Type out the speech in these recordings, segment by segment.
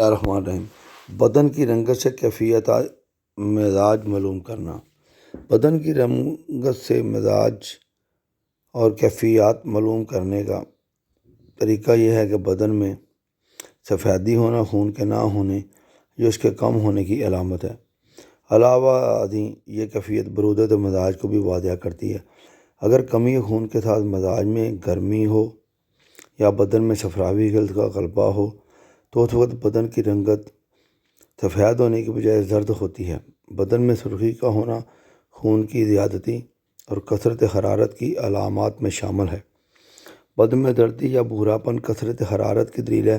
الرحمن الرحیم۔ بدن کی رنگت سے کیفیت مزاج معلوم کرنا۔ بدن کی رنگت سے مزاج اور کیفیات معلوم کرنے کا طریقہ یہ ہے کہ بدن میں سفیدی ہونا، خون کے نہ ہونے یہ اس کے کم ہونے کی علامت ہے۔ علاوہ ازیں یہ کیفیت برودت مزاج کو بھی واضح کرتی ہے۔ اگر کمی خون کے ساتھ مزاج میں گرمی ہو یا بدن میں صفراوی جلد کا غلبہ ہو تو اس وقت بدن کی رنگت سفید ہونے کی بجائے زرد ہوتی ہے۔ بدن میں سرخی کا ہونا خون کی زیادتی اور کثرت حرارت کی علامات میں شامل ہے۔ بدن میں زردی یا بھوراپن کثرت حرارت کی دلیل ہے،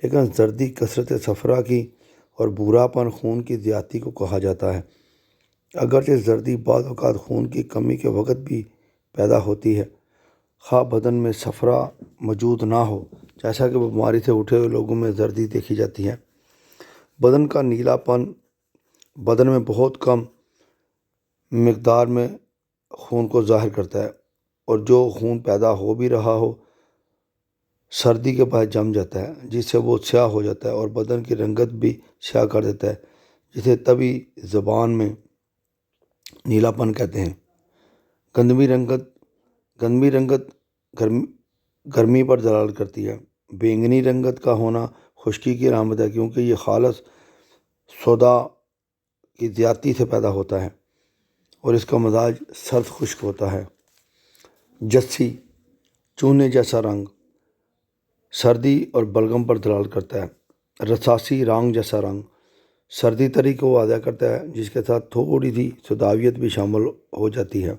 لیکن زردی کثرت صفرا کی اور بھوراپن خون کی زیادتی کو کہا جاتا ہے۔ اگرچہ زردی بعض اوقات خون کی کمی کے وقت بھی پیدا ہوتی ہے، خواہ بدن میں صفرا موجود نہ ہو، جیسا کہ بیماری سے اٹھے ہوئے لوگوں میں زردی دیکھی جاتی ہے۔ بدن کا نیلا پن بدن میں بہت کم مقدار میں خون کو ظاہر کرتا ہے، اور جو خون پیدا ہو بھی رہا ہو سردی کے بعد جم جاتا ہے، جس سے وہ سیاہ ہو جاتا ہے اور بدن کی رنگت بھی سیاہ کر دیتا ہے، جسے طبی زبان میں نیلا پن کہتے ہیں۔ گندمی رنگت گرمی پر دلالت کرتی ہے۔ بینگنی رنگت کا ہونا خشکی کی علامت ہے، کیونکہ یہ خالص سوڈا کی زیادتی سے پیدا ہوتا ہے اور اس کا مزاج سرد خشک ہوتا ہے۔ جسی چونے جیسا رنگ سردی اور بلغم پر دلالت کرتا ہے۔ رصاصی رنگ جیسا رنگ سردی تری کو واضح کرتا ہے، جس کے ساتھ تھوڑی سی سوداویت بھی شامل ہو جاتی ہے،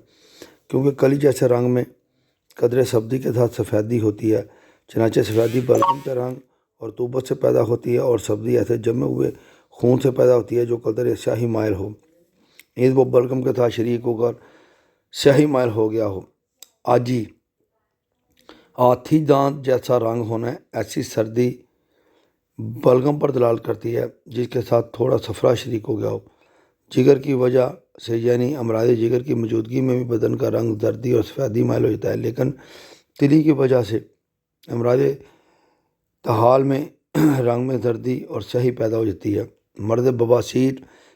کیونکہ کلی جیسے رنگ میں قدرے سبزی کے ساتھ سفیدی ہوتی ہے۔ چنانچہ سفیدی بلغم کے رنگ اور رطوبت سے پیدا ہوتی ہے، اور سبزی ایسے جمے ہوئے خون سے پیدا ہوتی ہے جو قدرے سیاہی مائل ہو، نیز وہ بلغم کے ساتھ شریک ہو کر سیاہی مائل ہو گیا ہو۔ آجی ہاتھی دانت جیسا رنگ ہونا ایسی سردی بلغم پر دلالت کرتی ہے جس کے ساتھ تھوڑا صفرا شریک ہو گیا ہو۔ جگر کی وجہ سے یعنی امراض جگر کی موجودگی میں بھی بدن کا رنگ زردی اور سفیدی مائل ہو جاتا ہے، لیکن تلی کی وجہ سے امراض طحال میں رنگ میں زردی اور سیاہی پیدا ہو جاتی ہے۔ مرض بواسیر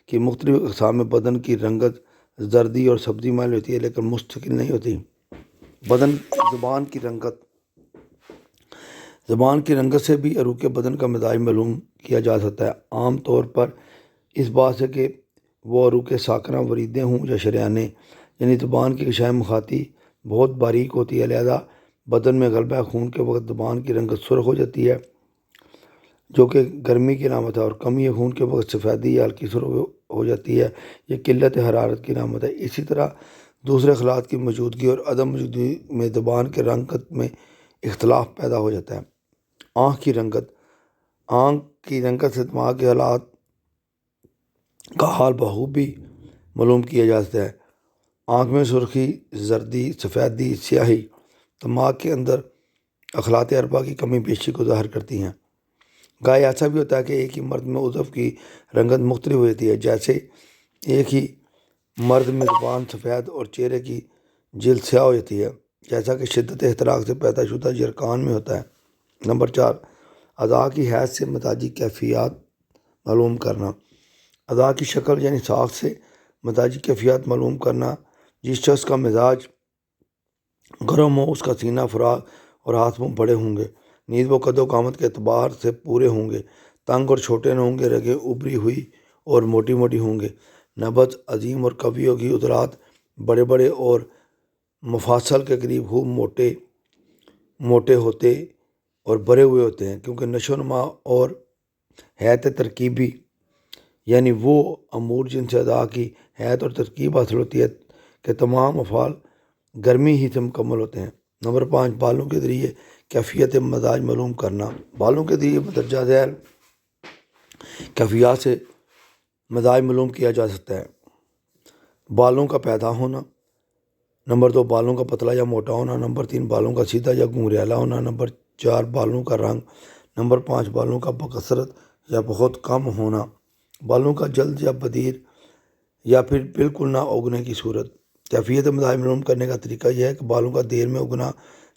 کی مختلف اقسام میں بدن کی رنگت زردی اور سبزی مائل ہوتی ہے، لیکن مستقل نہیں ہوتی۔ زبان کی رنگت سے بھی عروق بدن کا مزاج معلوم کیا جا سکتا ہے، عام طور پر اس بات سے کہ وہ عروق ساکنہ وریدیں ہوں یا شریانیں، یعنی زبان کی غشائے مخاطی بہت باریک ہوتی ہے، لہذا بدن میں غلبہ خون کے وقت زبان کی رنگت سرخ ہو جاتی ہے، جو کہ گرمی کی علامت ہے، اور کمی خون کے وقت سفیدی یا ہلکی سرخ ہو جاتی ہے، یہ قلت حرارت کی علامت ہے۔ اسی طرح دوسرے خلاط کی موجودگی اور عدم موجودگی میں زبان کے رنگت میں اختلاف پیدا ہو جاتا ہے۔ آنکھ کی رنگت سے دماغ کے حالات کا حال بخوبی معلوم کیا جا سکتا ہے۔ آنکھ میں سرخی، زردی، سفیدی، سیاہی دماغ کے اندر اخلاط اربعہ کی کمی بیشی کو ظاہر کرتی ہیں۔ گائے ایسا بھی ہوتا ہے کہ ایک ہی مرد میں عضو کی رنگت مختلف ہو جاتی ہے، جیسے ایک ہی مرد میں زبان سفید اور چہرے کی جلد سیاہ ہو جاتی ہے، جیسا کہ شدت احتراق سے پیدا شدہ جرقان میں ہوتا ہے۔ نمبر 4، اعضاء کی حیث سے مزاجی کیفیات معلوم کرنا۔ اعضاء کی شکل یعنی ساخت سے مزاجی کیفیات معلوم کرنا۔ جس شخص کا مزاج گرم ہو اس کا سینہ فراخ اور ہاتھ منہ بڑے ہوں گے، نیز وہ قد و قامت کے اعتبار سے پورے ہوں گے، تنگ اور چھوٹے نہ ہوں گے، رگیں ابری ہوئی اور موٹی موٹی ہوں گے، نبض عظیم اور قوی ہوگی، عضلات بڑے بڑے اور مفاصل کے قریب خوب موٹے ہوتے اور بھرے ہوئے ہوتے ہیں، کیونکہ نشو و نما اور حیات ترکیبی یعنی وہ امور جن سے اعضاء کی حیات اور ترکیب حاصل ہوتی ہے کہ تمام افعال گرمی ہی سے مکمل ہوتے ہیں۔ نمبر 5، بالوں کے ذریعے کیفیت مزاج معلوم کرنا۔ بالوں کے ذریعے مندرجہ ذیل کیفیات سے مزاج معلوم کیا جا سکتا ہے۔ بالوں کا پیدا ہونا۔ نمبر 2، بالوں کا پتلا یا موٹا ہونا۔ نمبر 3، بالوں کا سیدھا یا گھنگریالا ہونا۔ نمبر 4، بالوں کا رنگ۔ نمبر 5، بالوں کا بکثرت یا بہت کم ہونا۔ بالوں کا جلد یا بدیر یا پھر بالکل نہ اگنے کی صورت۔ کیفیت مزاج معلوم کرنے کا طریقہ یہ ہے کہ بالوں کا دیر میں اگنا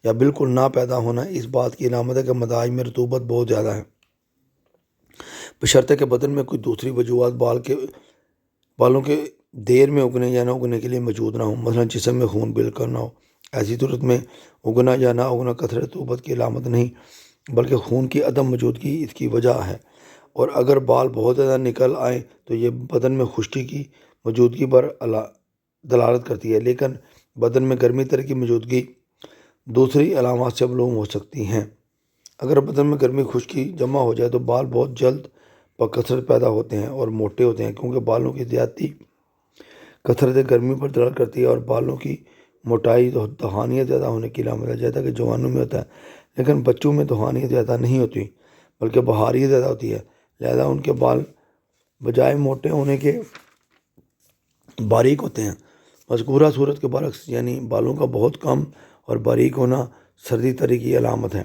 یا بالکل نہ پیدا ہونا اس بات کی علامت ہے کہ مزاج میں رطوبت بہت زیادہ ہے۔ بشرطے کہ بدن میں کوئی دوسری وجوہات بالوں کے دیر میں اگنے یا نہ اگنے کے لیے موجود نہ ہوں، مثلا جسم میں خون بالکل نہ ہو۔ ایسی صورت میں اگنا یا نہ اگنا کثرت توبت کی علامت نہیں بلکہ خون کی عدم موجودگی اس کی وجہ ہے، اور اگر بال بہت زیادہ نکل آئیں تو یہ بدن میں خشکی کی موجودگی پر دلالت کرتی ہے، لیکن بدن میں گرمی تر کی موجودگی دوسری علامات سے معلوم ہو سکتی ہیں۔ اگر بدن میں گرمی خشکی جمع ہو جائے تو بال بہت جلد بکثرت پیدا ہوتے ہیں اور موٹے ہوتے ہیں، کیونکہ بالوں کی زیادتی کثرت گرمی پر دلالت کرتی ہے، اور بالوں کی موٹائی دہانیت زیادہ ہونے کی علامت ہے، جیسا کہ جوانوں میں ہوتا ہے، لیکن بچوں میں دہانیت زیادہ نہیں ہوتی بلکہ بہاریت زیادہ ہوتی ہے، لہذا ان کے بال بجائے موٹے ہونے کے باریک ہوتے ہیں۔ مذکورہ صورت کے برعکس یعنی بالوں کا بہت کم اور باریک ہونا سردی تری کی علامت ہے۔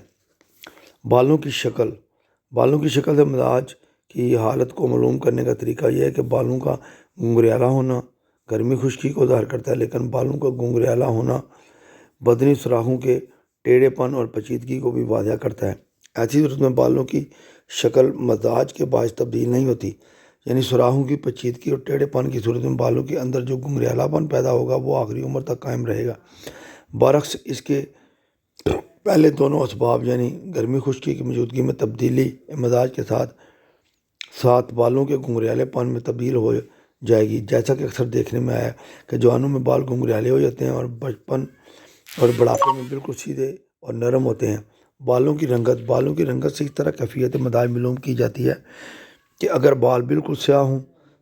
بالوں کی شکل سے مزاج کی حالت کو معلوم کرنے کا طریقہ یہ ہے کہ بالوں کا گنگریالہ ہونا گرمی خشکی کو ظاہر کرتا ہے، لیکن بالوں کا گنگریالہ ہونا بدنی سوراخوں کے ٹیڑھے پن اور پیچیدگی کو بھی واضح کرتا ہے۔ ایسی صورت میں بالوں کی شکل مزاج کے باعث تبدیل نہیں ہوتی، یعنی سوراخوں کی پیچیدگی اور ٹیڑھے پن کی صورت میں بالوں کے اندر جو گنگریالہ پن پیدا ہوگا وہ آخری عمر تک قائم رہے گا۔ برعکس اس کے پہلے دونوں اسباب یعنی گرمی خشکی کی موجودگی میں تبدیلی مزاج کے ساتھ ساتھ بالوں کے گنگریالے پن میں تبدیل ہو جائے گی، جیسا کہ اکثر دیکھنے میں آیا کہ جوانوں میں بال گنگریالے ہو جاتے ہیں اور بچپن اور بڑھاپے میں بالکل سیدھے اور نرم ہوتے ہیں۔ بالوں کی رنگت سے اس طرح کیفیت مزاج معلوم کی جاتی ہے کہ اگر بال بالکل سیاہ ہوں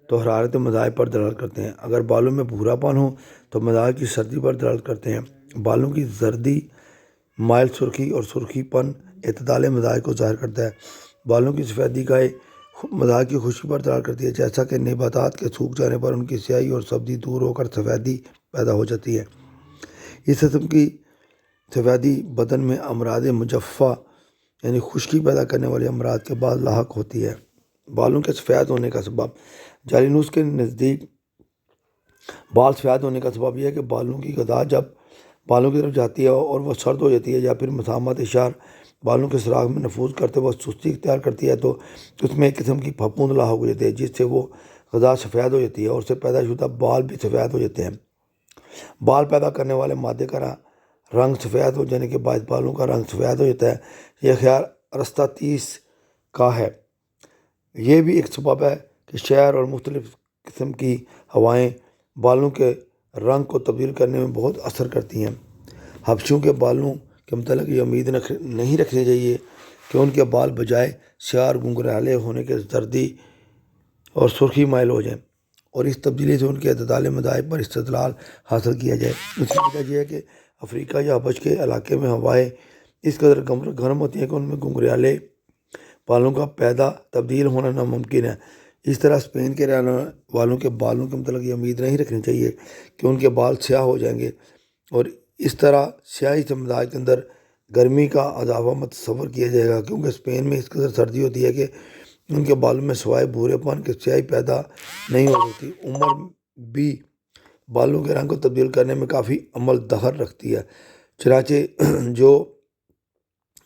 تو حرارت مزاج پر دلالت کرتے ہیں، اگر بالوں میں بھورا پن ہو تو مزاج کی سردی پر دلالت کرتے ہیں۔ بالوں کی زردی مائل سرخی اور سرخی پن اعتدال مزاج کو ظاہر کرتا ہے۔ بالوں کی سفیدی گائے مزاج کی خشکی پر دلالت کرتی ہے، جیسا کہ نباتات کے سوکھ جانے پر ان کی سیاہی اور سبزی دور ہو کر سفیدی پیدا ہو جاتی ہے۔ اس قسم کی سفیدی بدن میں امراض مجفہ یعنی خشکی پیدا کرنے والے امراض کے بعد لاحق ہوتی ہے۔ بالوں کے سفید ہونے کا سبب جالینوس کے نزدیک بال سفید ہونے کا سبب یہ ہے کہ بالوں کی غذا جب بالوں کی طرف جاتی ہے اور وہ سرد ہو جاتی ہے یا پھر مسامت اشار بالوں کے سراغ میں نفوذ کرتے وقت سستی اختیار کرتی ہے تو اس میں ایک قسم کی پھپھوند لاحق ہو جاتی ہے، جس سے وہ غذا سفید ہو جاتی ہے اور اس سے پیدا شدہ بال بھی سفید ہو جاتے ہیں۔ بال پیدا کرنے والے مادے کا رنگ سفید ہو جانے کے باعث بالوں کا رنگ سفید ہو جاتا ہے۔ یہ خیال ارسطاطیس کا ہے۔ یہ بھی ایک سبب ہے کہ شہر اور مختلف قسم کی ہوائیں بالوں کے رنگ کو تبدیل کرنے میں بہت اثر کرتی ہیں۔ حبشیوں کے بالوں کے متعلق یہ امید نہیں رکھنی چاہیے کہ ان کے بال بجائے سیاہ اور گنگریالے ہونے کے زردی اور سرخی مائل ہو جائیں اور اس تبدیلی سے ان کے اعتدال مزاج پر استدلال حاصل کیا جائے۔ اس کی وجہ یہ ہے کہ افریقہ یا حبش کے علاقے میں ہوائیں اس قدر گرم ہوتی ہیں کہ ان میں گنگریالے بالوں کا تبدیل ہونا ناممکن ہے۔ اس طرح اسپین کے رہنے والوں کے بالوں کے متعلق یہ امید نہیں رکھنی چاہیے کہ ان کے بال سیاہ ہو جائیں گے، اور اس طرح سیاہی سے مزاج کے اندر گرمی کا اضافہ متصور کیا جائے گا، کیونکہ اسپین میں اس قدر سردی ہوتی ہے کہ ان کے بالوں میں سوائے بھورے پن کے سیاہی پیدا نہیں ہو سکتی۔ عمر بھی بالوں کے رنگ کو تبدیل کرنے میں کافی عمل دخل رکھتی ہے، چنانچہ جو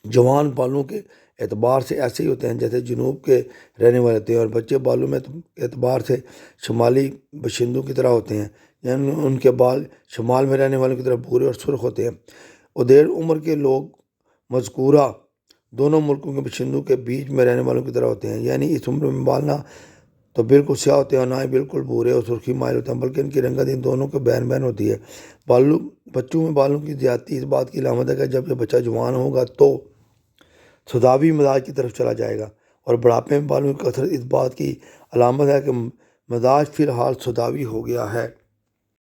جوان بالوں کے اعتبار سے ایسے ہی ہوتے ہیں جیسے جنوب کے رہنے والے ہوتے ہیں، اور بچے بالوں میں اعتبار سے شمالی باشندوں کی طرح ہوتے ہیں، یعنی ان کے بال شمال میں رہنے والوں کی طرح بھورے اور سرخ ہوتے ہیں۔ ادھیڑ عمر کے لوگ مذکورہ دونوں ملکوں کے باشندوں کے بیچ میں رہنے والوں کی طرح ہوتے ہیں، یعنی اس عمر میں بال نہ تو بالکل سیاہ ہوتے ہیں اور نہ ہی بالکل بھورے اور سرخی مائل ہوتے ہیں، بلکہ ان کی رنگت ان دونوں کے بین بین ہوتی ہے۔ بچوں میں بالوں کی زیادتی اس بات کی علامت ہے کہ جب یہ بچہ جوان ہوگا تو سوداوی مزاج کی طرف چلا جائے گا، اور بڑھاپے میں بالوں کی کثرت اس بات کی علامت ہے کہ مزاج فی الحال سوداوی ہو گیا ہے۔